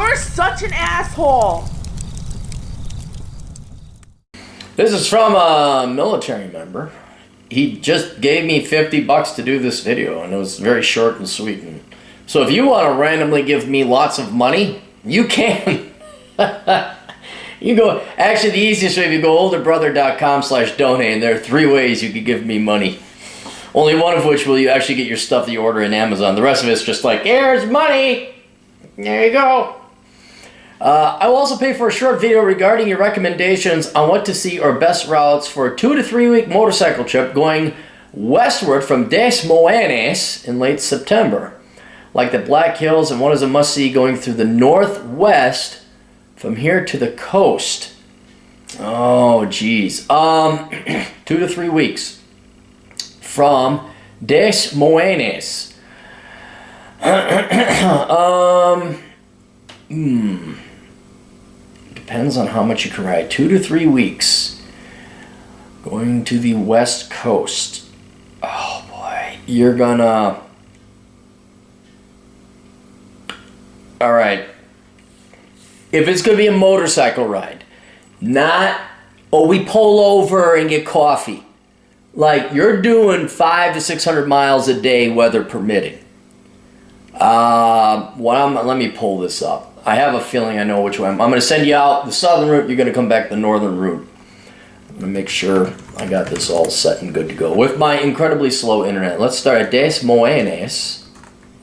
You're such an asshole. This is from a military member. He just gave me $50 to do this video, and it was very short and sweet. And so if you want to randomly give me lots of money, you can. You go. Actually, the easiest way, if you go olderbrother.com/donate, and there are 3 ways you could give me money. Only one of which will you actually get your stuff that you order in Amazon. The rest of it's just like, here's money. There you go. I will also pay for a short video regarding your recommendations on what to see or best routes for a 2 to 3 week motorcycle trip going westward from Des Moines in late September. Like the Black Hills, and what is a must-see going through the northwest from here to the coast. Oh, geez. 2 to 3 weeks from Des Moines. Depends on how much you can ride. 2 to 3 weeks going to the west coast. Oh boy, you're gonna. All right. If it's gonna be a motorcycle ride, not, oh, we pull over and get coffee. Like, you're doing 500 to 600 miles a day, weather permitting. Let me pull this up. I have a feeling I know which way. I'm going to send you out the southern route. You're going to come back the northern route. I'm going to make sure I got this all set and good to go with my incredibly slow internet. Let's start at Des Moines,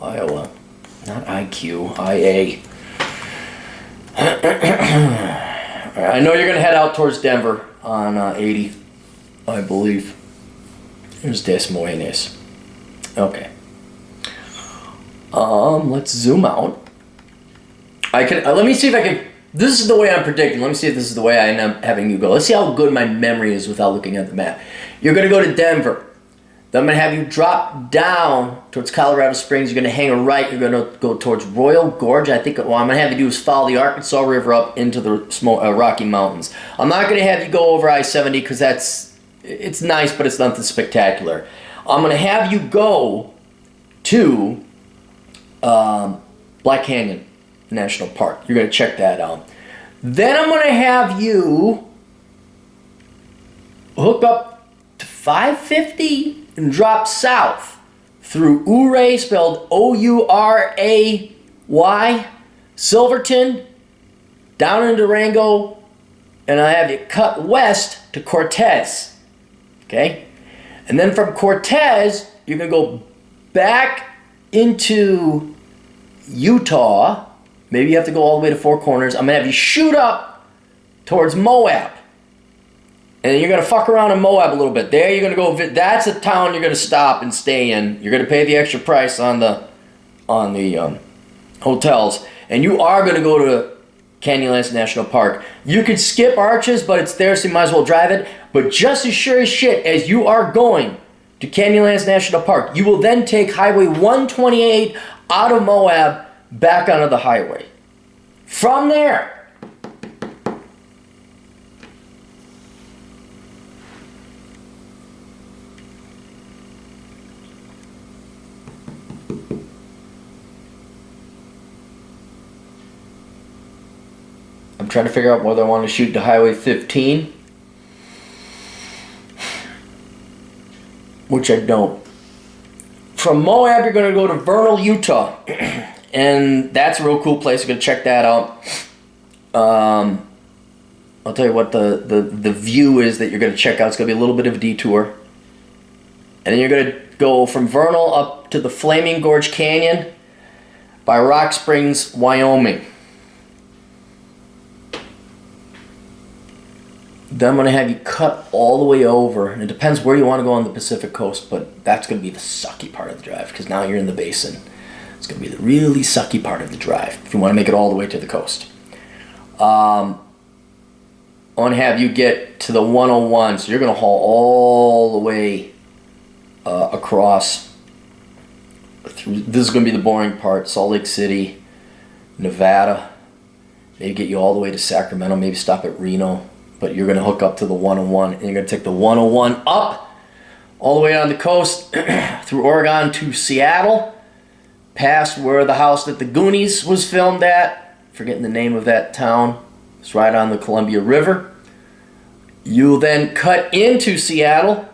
Iowa. Not IQ, IA. I know you're going to head out towards Denver on 80, I believe. Here's Des Moines. Okay. Let's zoom out. I can. Let me see if I can. This is the way I'm predicting. Let me see if this is the way I end up having you go. Let's see how good my memory is without looking at the map. You're going to go to Denver. Then I'm going to have you drop down towards Colorado Springs. You're going to hang a right. You're going to go towards Royal Gorge. I think what I'm going to have you do is follow the Arkansas River up into the Rocky Mountains. I'm not going to have you go over I-70 because it's nice, but it's nothing spectacular. I'm going to have you go to Black Canyon National Park. You're going to check that out. Then I'm going to have you hook up to 550 and drop south through Ouray, spelled O-U-R-A-Y, Silverton, down in Durango, and I have you cut west to Cortez. Okay? And then from Cortez, you're going to go back into Utah. Maybe you have to go all the way to Four Corners. I'm going to have you shoot up towards Moab. And you're going to fuck around in Moab a little bit. There you're going to go, that's a town you're going to stop and stay in. You're going to pay the extra price on the hotels. And you are going to go to Canyonlands National Park. You could skip Arches, but it's there, so you might as well drive it. But just as sure as shit as you are going to Canyonlands National Park, you will then take Highway 128 out of Moab back onto the highway. From there, I'm trying to figure out whether I want to shoot to Highway 15, which I don't. From Moab, you're going to go to Vernal, Utah. And that's a real cool place. You're going to check that out. I'll tell you what the view is that you're going to check out. It's going to be a little bit of a detour. And then you're going to go from Vernal up to the Flaming Gorge Canyon by Rock Springs, Wyoming. Then I'm going to have you cut all the way over. And it depends where you want to go on the Pacific coast, but that's going to be the sucky part of the drive because now you're in the basin. It's going to be the really sucky part of the drive if you want to make it all the way to the coast. I want to have you get to the 101, so you're going to haul all the way across. This is going to be the boring part. Salt Lake City, Nevada. Maybe get you all the way to Sacramento. Maybe stop at Reno. But you're going to hook up to the 101, and you're going to take the 101 up all the way on the coast through Oregon to Seattle, past where the house that the Goonies was filmed at, forgetting the name of that town. It's right on the Columbia River. You'll then cut into Seattle.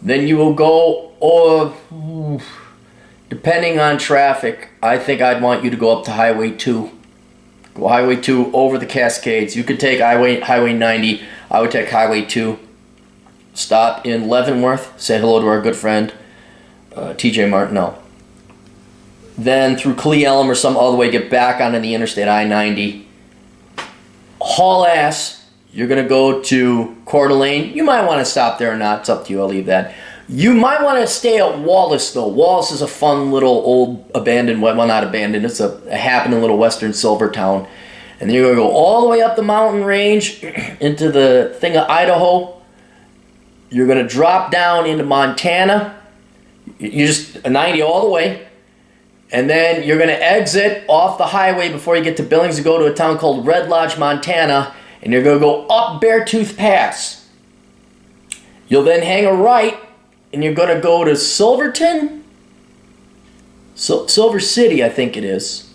Then you will go, depending on traffic, I think I'd want you to go up to Highway 2. Go Highway 2 over the Cascades. You could take Highway 90. I would take Highway 2. Stop in Leavenworth. Say hello to our good friend, TJ Martinell. Then through Cle Elum or some other way, get back onto the Interstate I-90. Haul ass. You're going to go to Coeur d'Alene. You might want to stop there or not. It's up to you. I'll leave that. You might want to stay at Wallace, though. Wallace is a fun little old abandoned, well, not abandoned, it's a happening little western silver town. And then you're going to go all the way up the mountain range into the thing of Idaho. You're going to drop down into Montana. You just a 90 all the way. And then you're going to exit off the highway before you get to Billings to go to a town called Red Lodge, Montana. And you're going to go up Beartooth Pass. You'll then hang a right, and you're going to go to Silverton? Silver City, I think it is.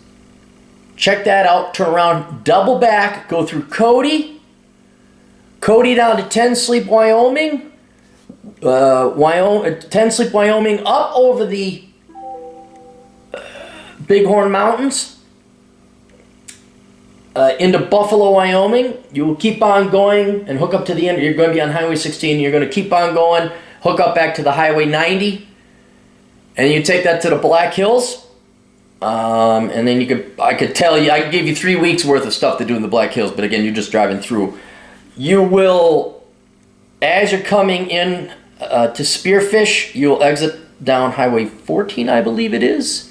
Check that out. Turn around, double back, go through Cody. Cody down to 10 Sleep, Wyoming. 10 Sleep, Wyoming, up over the Bighorn Mountains. Into Buffalo, Wyoming. You will keep on going and hook up to the end. You're going to be on Highway 16. You're going to keep on going, hook up back to the Highway 90, and you take that to the Black Hills. And then I could tell you, I could give you 3 weeks worth of stuff to do in the Black Hills, but again, you're just driving through. You will, as you're coming in to Spearfish, you'll exit down Highway 14, I believe it is,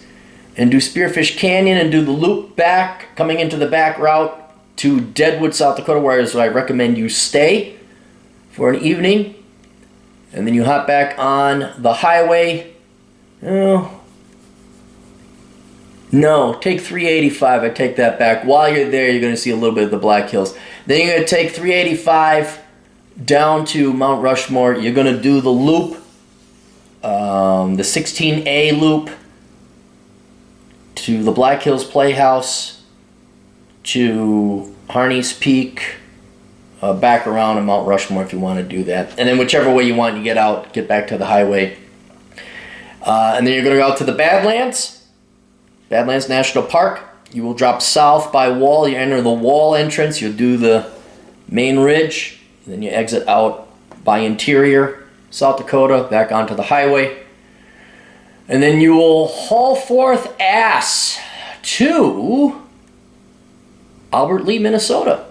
and do Spearfish Canyon and do the loop back, coming into the back route to Deadwood, South Dakota, where I recommend you stay for an evening. And then you hop back on the highway. No, take 385. I take that back. While you're there, you're going to see a little bit of the Black Hills. Then you're going to take 385 down to Mount Rushmore. You're going to do the loop, the 16A loop, to the Black Hills Playhouse, to Harney's Peak, back around to Mount Rushmore if you want to do that. And then whichever way you want, you get back to the highway. And then you're going to go out to the Badlands National Park. You will drop south by Wall. You enter the Wall entrance. You'll do the main ridge. Then you exit out by Interior, South Dakota, back onto the highway. And then you will haul forth ass to Albert Lea, Minnesota.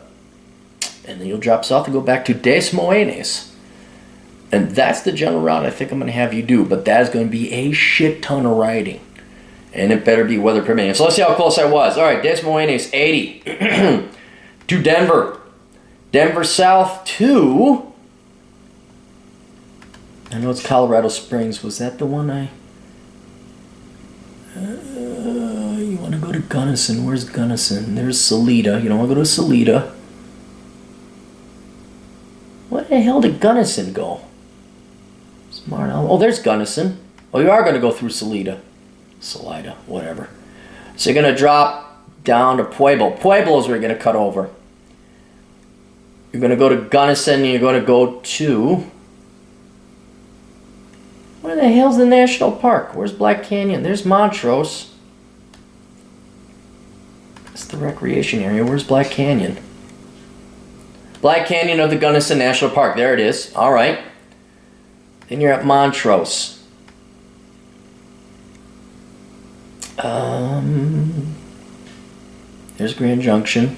And then you'll drop south and go back to Des Moines. And that's the general route I think I'm going to have you do. But that is going to be a shit ton of riding. And it better be weather permitting. So let's see how close I was. All right, Des Moines, 80. To Denver. Denver south to... I know it's Colorado Springs. Was that the one I... you want to go to Gunnison. Where's Gunnison? There's Salida. You don't want to go to Salida. Where the hell did Gunnison go? Smart. Oh, there's Gunnison. Oh, you are going to go through Salida. Whatever. So you're going to drop down to Pueblo. Pueblo is where you're going to cut over. You're going to go to Gunnison, and you're going to go to... Where the hell's the national park? Where's Black Canyon? There's Montrose. That's the recreation area. Where's Black Canyon? Black Canyon of the Gunnison National Park. There it is. All right. Then you're at Montrose. There's Grand Junction.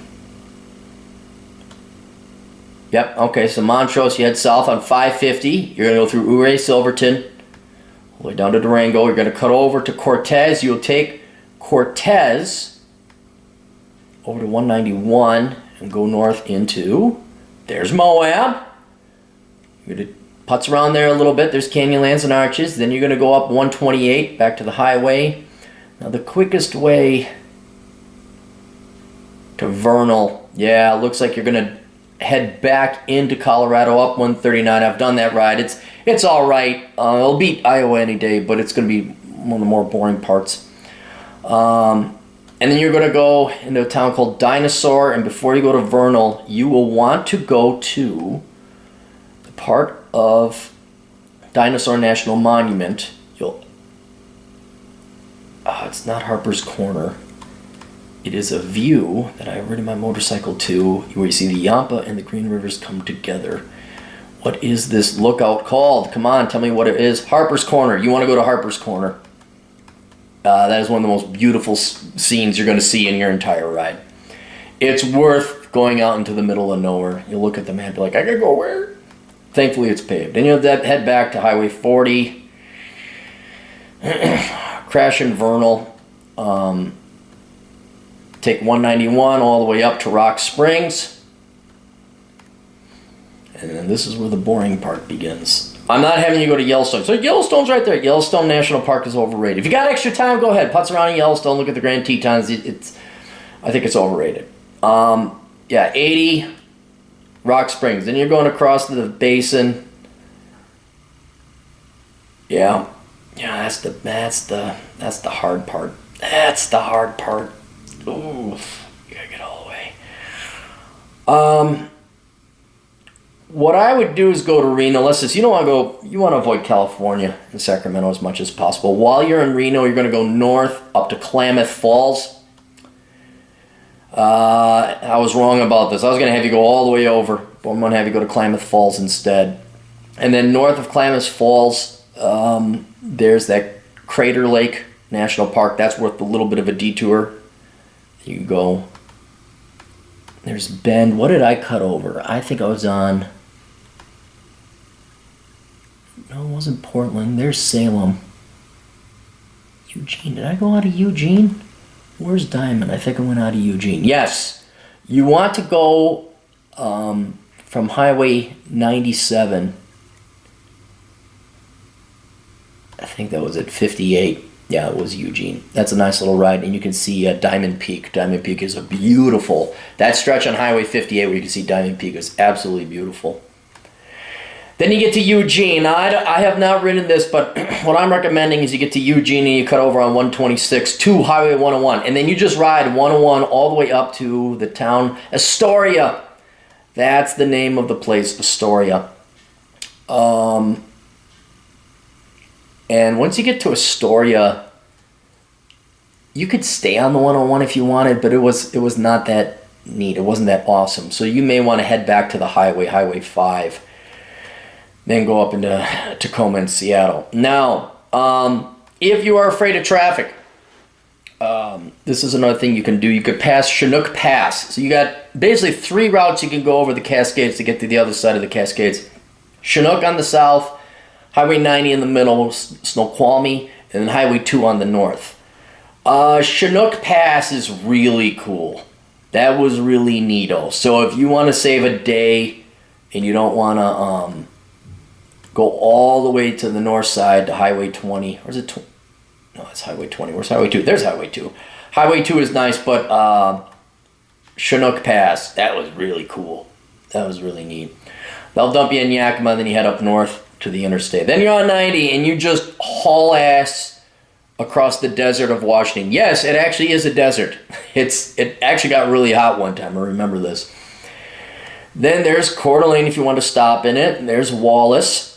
Yep, okay, so Montrose, you head south on 550. You're going to go through Ouray, Silverton, all the way down to Durango. You're going to cut over to Cortez. You'll take Cortez over to 191 and go north into, there's Moab. You're going to putz around there a little bit. There's Canyonlands and Arches. Then you're going to go up 128 back to the highway. Now the quickest way to Vernal, yeah, it looks like you're going to head back into Colorado up 139. I've done that ride. It's all right. It'll beat Iowa any day, but it's going to be one of the more boring parts. And And then you're going to go into a town called Dinosaur, and before you go to Vernal, you will want to go to the part of Dinosaur National Monument. It's not Harper's Corner. It is a view that I've ridden my motorcycle to, where you see the Yampa and the Green Rivers come together. What is this lookout called? Come on, tell me what it is. Harper's Corner. You want to go to Harper's Corner. That is one of the most beautiful scenes you're going to see in your entire ride. It's worth going out into the middle of nowhere. You look at the map, and be like, I gotta go where? Thankfully, it's paved. Then you'll head back to Highway 40. Crash in Vernal. Take 191 all the way up to Rock Springs. And then this is where the boring part begins. I'm not having you go to Yellowstone. So Yellowstone's right there. Yellowstone National Park is overrated. If you got extra time, go ahead. Putz around in Yellowstone. Look at the Grand Tetons. I think it's overrated. 80 Rock Springs. Then you're going across to the basin. Yeah, that's the hard part. That's the hard part. Ooh, you gotta get all the way. What I would do is go to Reno. Let's just, you want to avoid California and Sacramento as much as possible. While you're in Reno, you're going to go north up to Klamath Falls. I was wrong about this. I was going to have you go all the way over, but I'm going to have you go to Klamath Falls instead. And then north of Klamath Falls, there's that Crater Lake National Park. That's worth a little bit of a detour. You go. There's Bend. What did I cut over? I think I was on... No, it wasn't Portland. There's Salem. Eugene. Did I go out of Eugene? Where's Diamond? I think I went out of Eugene. Yes. You want to go from Highway 97. I think that was at 58. Yeah, it was Eugene. That's a nice little ride, and you can see Diamond Peak. Diamond Peak is a beautiful... That stretch on Highway 58 where you can see Diamond Peak is absolutely beautiful. Then you get to Eugene. Now, I have not ridden this, but what I'm recommending is you get to Eugene and you cut over on 126 to Highway 101, and then you just ride 101 all the way up to the town Astoria. That's the name of the place, Astoria. And once you get to Astoria, you could stay on the 101 if you wanted, but it was not that neat. It wasn't that awesome. So you may want to head back to the highway, Highway 5, then go up into Tacoma and Seattle. Now, if you are afraid of traffic, this is another thing you can do. You could pass Chinook Pass. So you got basically 3 routes you can go over the Cascades to get to the other side of the Cascades. Chinook on the south, Highway 90 in the middle, Snoqualmie, and then Highway 2 on the north. Chinook Pass is really cool. That was really neato. So if you want to save a day and you don't want to go all the way to the north side to Highway 20, or is it no, it's Highway 20. Where's Highway 2? There's Highway 2. Highway 2 is nice, but Chinook Pass, that was really cool. That was really neat. They'll dump you in Yakima, then you head up north to the interstate. Then you're on 90, and you just haul ass across the desert of Washington. Yes, it actually is a desert. It actually got really hot one time. I remember this. Then there's Coeur d'Alene if you want to stop in it. There's Wallace.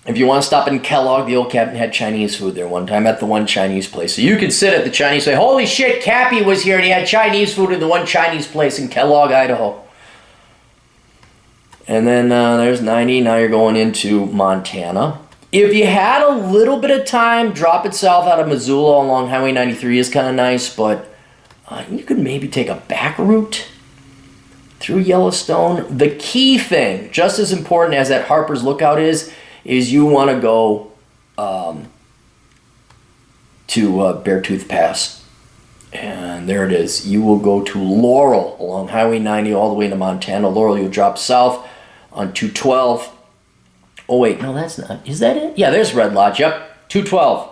If you want to stop in Kellogg, the old captain had Chinese food there one time at the one Chinese place. So you could sit at the Chinese place. Holy shit, Cappy was here and he had Chinese food in the one Chinese place in Kellogg, Idaho. And then there's 90. Now you're going into Montana. If you had a little bit of time, drop it south out of Missoula along Highway 93 is kind of nice, but you could maybe take a back route through Yellowstone. The key thing, just as important as that Harper's Lookout is you want to go to Beartooth Pass. And there it is. You will go to Laurel along Highway 90 all the way to Montana. Laurel, you'll drop south on 212. Oh, wait. No, that's not. Is that it? Yeah, there's Red Lodge. Yep. 212.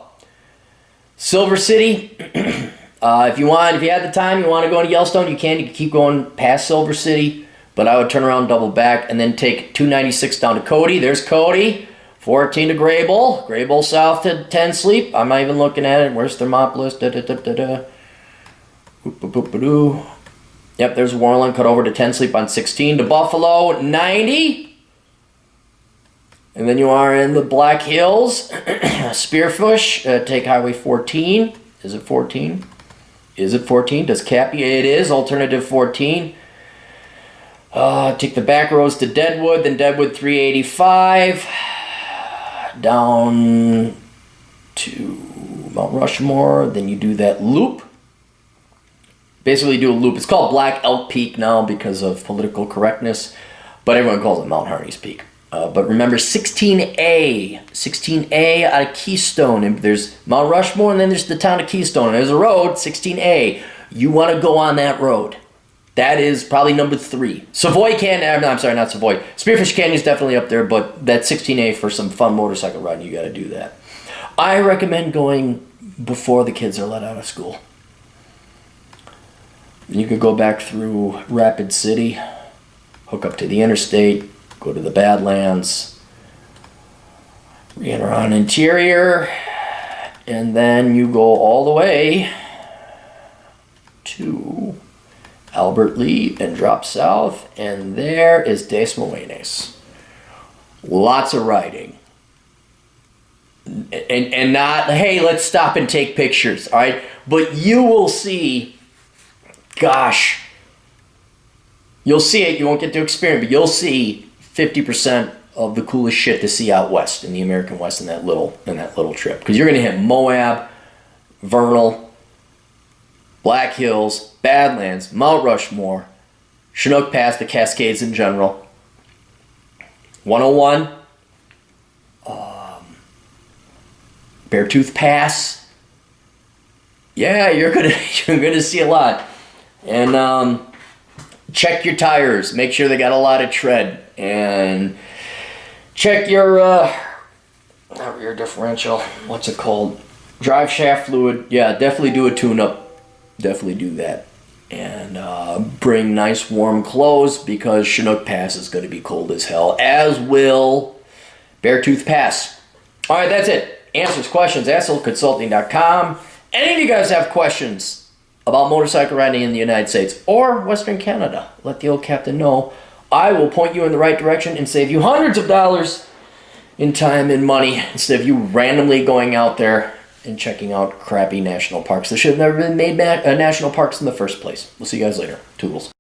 Silver City. If you had the time, you want to go to Yellowstone, you can keep going past Silver City. But I would turn around, double back, and then take 296 down to Cody. There's Cody. 14 to Graybull. Graybull south to 10 Sleep. I'm not even looking at it. Where's Thermopolis? Boop-a-boop-a-doo. Yep, there's Warland, cut over to 10, sleep on 16. To Buffalo, 90. And then you are in the Black Hills. Spearfish, take Highway 14. Is it 14? Is it 14? Does Cappy? It is. Alternative 14. Take the back roads to Deadwood, then Deadwood 385. Down to Mount Rushmore. Then you do that loop. Basically do a loop. It's called Black Elk Peak now because of political correctness. But everyone calls it Mount Harney's Peak. But remember 16A. 16A out of Keystone. And there's Mount Rushmore and then there's the town of Keystone. And there's a road, 16A. You want to go on that road. That is probably number 3. Savoy Canyon, I'm sorry, not Savoy. Spearfish Canyon is definitely up there, but that 16A for some fun motorcycle riding, you got to do that. I recommend going before the kids are let out of school. You could go back through Rapid City, hook up to the interstate, go to the Badlands, re-enter on Interior, and then you go all the way to Albert Lee and drop south, and there is Des Moines. Lots of riding. And not, hey, let's stop and take pictures, all right? But you will see, gosh, you'll see it. You won't get to experience, but you'll see 50% of the coolest shit to see out west in the American West in that little trip. Because you're going to hit Moab, Vernal, Black Hills, Badlands, Mount Rushmore, Chinook Pass, the Cascades in general, 101, Beartooth Pass. Yeah, you're gonna see a lot. And check your tires. Make sure they got a lot of tread. And check your not rear differential. What's it called? Drive shaft fluid. Yeah, definitely do a tune-up. Definitely do that. And bring nice warm clothes because Chinook Pass is going to be cold as hell, as will Beartooth Pass. All right, that's it. Answers, questions, AssholeConsulting.com. Any of you guys have questions about motorcycle riding in the United States or Western Canada, let the old captain know. I will point you in the right direction and save you hundreds of dollars in time and money instead of you randomly going out there and checking out crappy national parks that should have never been made national parks in the first place. We'll see you guys later. Toodles.